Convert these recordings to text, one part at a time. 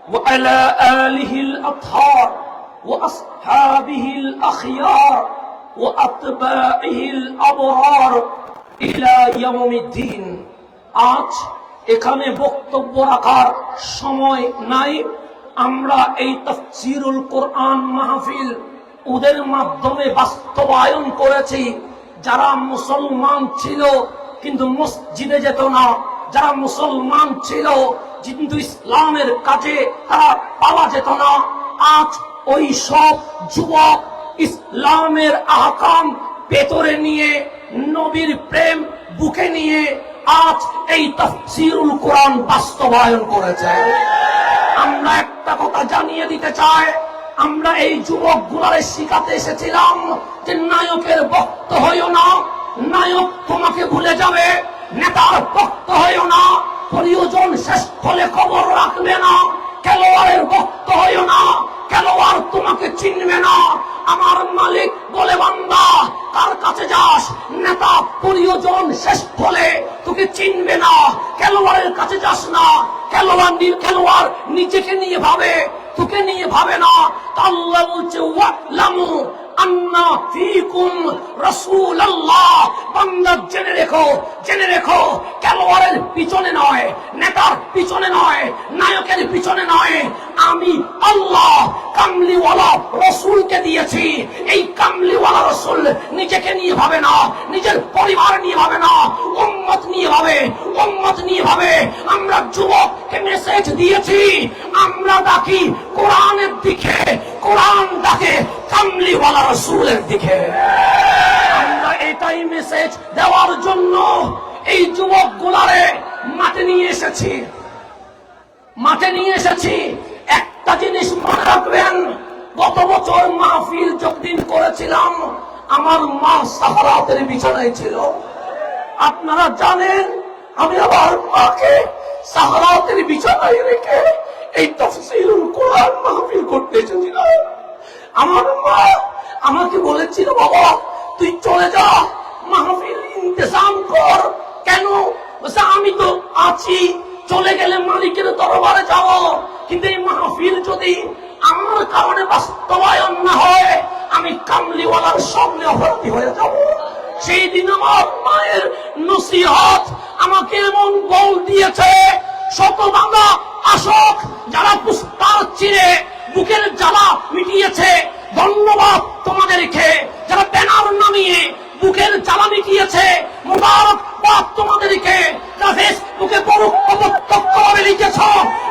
وعلى آله الأطهار وأصحابه الأخيار وأتباعه الأبرار إلى يوم الدين। আজ এখানে বক্তব্য রাখার সময় নাই। আমরা এই তাফসীরুল কোরআন মাহফিল ওদের মাধ্যমে বাস্তবায়ন করেছি। যারা মুসলমান ছিল কিন্তু মসজিদে যেত না, যারা মুসলমান ছিল কিন্তু ইসলামের কাজে তারা পাওয়া যেত না, আজ ওই সব যুবক ইসলামের আহকাম ভেতরে নিয়ে, নবীর প্রেম বুকে নিয়ে আজ এই তাফসীরুল কোরআন বাস্তবায়ন করেছে। আমরা একটা কথা জানিয়ে দিতে চাই, আমরা এই যুবক গুলারে শিখাতে এসেছিলাম যে নায়কের ভক্ত হইও না, নায়ক তোমাকে ভুলে যাবে। নেতার ভক্ত হইও না, প্রয়োজন শেষ হলে খবর রাখবে না। খেলোয়াড়ের ভক্ত হইও না, খেলোয়াড় তোমাকে চিনবে না। আমার মালিক বলে, বান্দা কার কাছে যাস? নেতা প্রয়োজন শেষ হলে তোকে চিনবে না। খেলোয়াড়ের কাছে যাস না, খেলোয়াড় নিজেকে নিয়ে ভাবে, তোকে নিয়ে ভাবে না। আল্লাহ বলছে ওয়ালামু আন্না ফীকুম রাসূলুল্লাহ, বান্দা জেনে রেখো খেলোয়াড়ের পিছনে নয়, নেতার পিছনে নয়, নায়কের পিছনে নয়, আমি আল্লাহ কামলিওয়ালা রাসূলকে দিয়েছি। এই কামলিওয়ালা রাসূল নিজেকে নিয়ে ভাবে না, নিজের পরিবার নিয়ে ভাবে না, উম্মত নিয়ে ভাবে। আমরা যুবককে মেসেজ দিয়েছি, আমরা ডাকি কোরআনের দিকে, কোরআন ডাকে কামলিওয়ালা রাসূলের দিকে। আমরা এটাই মেসেজ দেওয়ার জন্য এই যুবক গুলারে মাঠে নিয়ে এসেছি। একটা জিনিস মনে রাখবেন, গত বছর মাহফিল যতদিন করেছিলাম আমার মা সাহারাতের বিছানায় ছিল। আপনারা জানেন আমি আমার মাকে সাহারাতের বিছানায় রেখে এই তাফসীরুল কোরআন মাহফিল করতে এসেছিলাম। আমার মা আমাকে বলেছিল, বাবা তুই চলে যা, মাহফিল ইন্তজাম কর। কেন? আমি তো আছি, চলে গেলে মালিকের দরবারে যাব, কিন্তু এই মাহফিল যদি আমার কারণে বাস্তবায়ন না হয় আমি কামলিওয়ালার সামনে অপরাধী হয়ে যাব। সেই দিন আমার মায়ের নসিহত আমাকে এমন বল দিয়েছে, শতভাঙা আশক যারা পুস্তার চিরে বুকের জ্বালা মিটিয়েছে, ধন্যবাদ তোমাদেরকে। যারা ব্যানার নামিয়ে বুকের জ্বালা মিটিয়েছে, মোবারকবাদ তোমাদেরকে। যারা ফেসবুকে বড় অপত্যক্ষভাবে লিখেছ,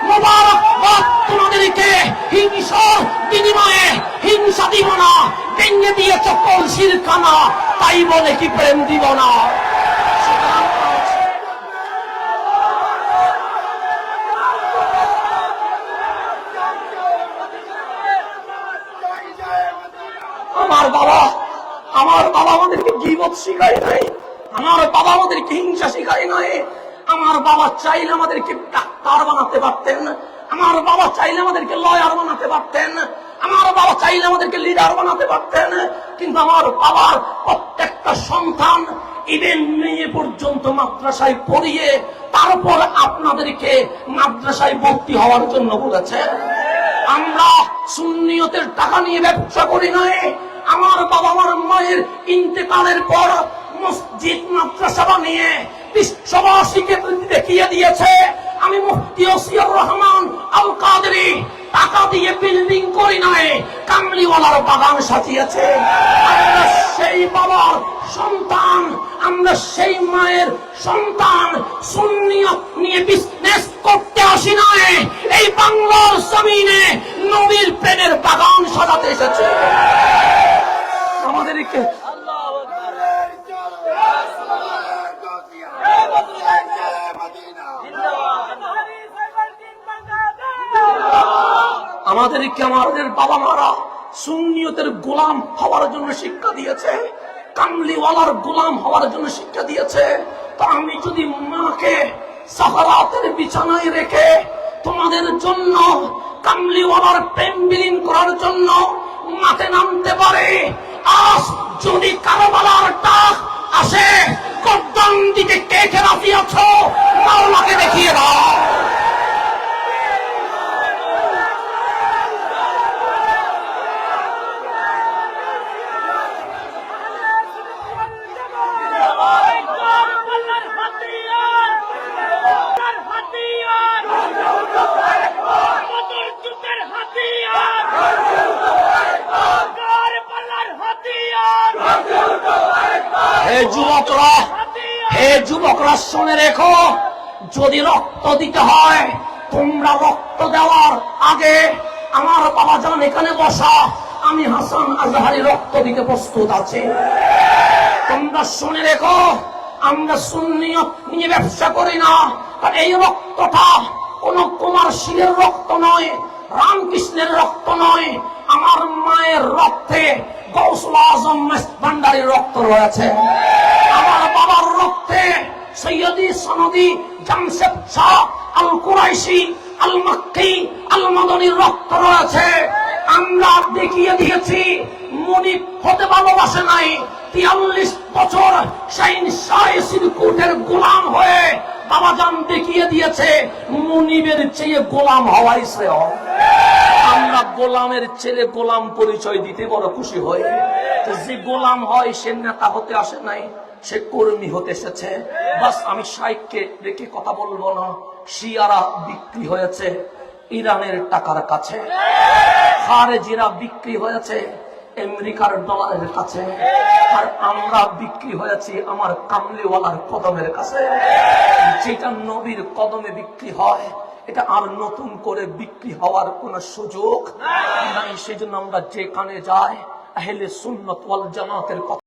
মোবারকবাদ তোমাদেরকে। হিংসার বিনিময়ে হিংসা দিব না, ভেঙে দিয়েছ কলসির খানা, তাই বলে কি প্রেম দিব না? আমার বাবা আমাদেরকে গীবত শিখায় নাই, আমার বাবা আমাদেরকে হিংসা শিখায় নাই। আমার বাবা চাইলে আমাদেরকে ডাক্তার বানাতে পারতেন, আমার বাবা চাইলে আমাদেরকে লয়ার বানাতে পারতেন, আমার বাবা চাইলে আমাদেরকে লিডার বানাতে পারতেন। কিন্তু আমার বাবার প্রত্যেকটা সন্তান ইভেন মেয়ে পর্যন্ত মাদ্রাসায় পড়িয়ে তারপর আপনাদেরকে মাদ্রাসায় ভর্তি হওয়ার জন্য বলেছে। আমরা সুন্নিয়তের টাকা নিয়ে ব্যবসা করি নাই। আমার বাবা আমার মায়ের ইন্তেকালের পর মসজিদ মাদ্রাসা বানিয়ে বিশ্ববাসীকে দেখিয়ে দিয়েছে। আমি মুফতি ওসিয়ুর রহমান আল কাদেরী টাকা দিয়ে বিল্ডিং করি নাই, কামলিওয়ালার বাগান সাজিয়েছে। আমরা সেই বাবার সন্তান, আমরা সেই মায়ের সন্তান। সুন্নিয়ত নিয়ে বিজনেস করতে আসি নাই, এই বাংলার জমিনে নবীর প্রেমের বাগান সাজাতে এসেছে। আমাদেরকে আমাদের বাবা মারা সুন্নিয়তের গোলাম হওয়ার জন্য শিক্ষা দিয়েছে, কামলিওয়ালার গোলাম হওয়ার জন্য শিক্ষা দিয়েছে। তো আমি যদি মাকে সাহারাতের বিছানায় রেখে তোমাদের জন্য কামলিওয়ালার প্রেম বিলীন করার জন্য মাঠে নামতে পারে, আজ যদি কারবালার ডাক আসে গর্দান দিতে কে কে রাজি আছো মাওলাকে দেখিয়ে দাও। আল্লাহ। হে যুবকরা শুনে রেখো, যদি রক্ত দিতে হয়, তোমরা রক্ত দেওয়ার আগে আমার বাবা জান এখানে বসা, আমি হাসান আজহারি রক্ত দিতে প্রস্তুত আছি। তোমরা শুনে রেখো, আমরা সুন্নিয়ত নিয়ে ব্যবসা করি না। আর এই রক্তটা কোন কুমার শিলের রক্ত নয়, রামকৃষ্ণের রক্ত নয়, আমার মায়ের রক্তে গৌসুল আজম ভান্ডারীর রক্ত রয়েছে। আমার বাবার রক্তে সৈয়দি সনদি জামশেদ শাহ আল কুরাইশি আল মাক্কি আল মাদনীর রক্ত রয়েছে। আমরা দেখিয়ে দিয়েছি মুনিব হতে ভালোবাসে নাই, 43 বছর শাইন শাহ সিরকুটের গোলাম হয়ে বাবাজান দেখিয়ে দিয়েছে মুনিবের চেয়ে গোলাম হওয়াই শ্রেয়। আমরা গোলামের ছেলে গোলাম পরিচয় দিতে বড় খুশি হই। যে গোলাম হয় সে নেতা হতে আসে নাই, সে কর্মী হতে এসেছে। বাস আমি শাইখকে রেখে কথা বলবো না। শিয়ারা বিক্রি হয়েছে ইরানের টাকার কাছে, খারেজিরা বিক্রি হয়েছে আমেরিকার ডলারের কাছে, আর আমরা বিক্রি হয়েছি আমার কামলিওয়ালার কদমের কাছে। যেটা নবীর কদমে বিক্রি হয়, এটা আর নতুন করে বিক্রি হওয়ার কোন সুযোগ নাই। সেজন্য আমরা যেখানে যাই আহলে সুন্নাত ওয়াল জামাতের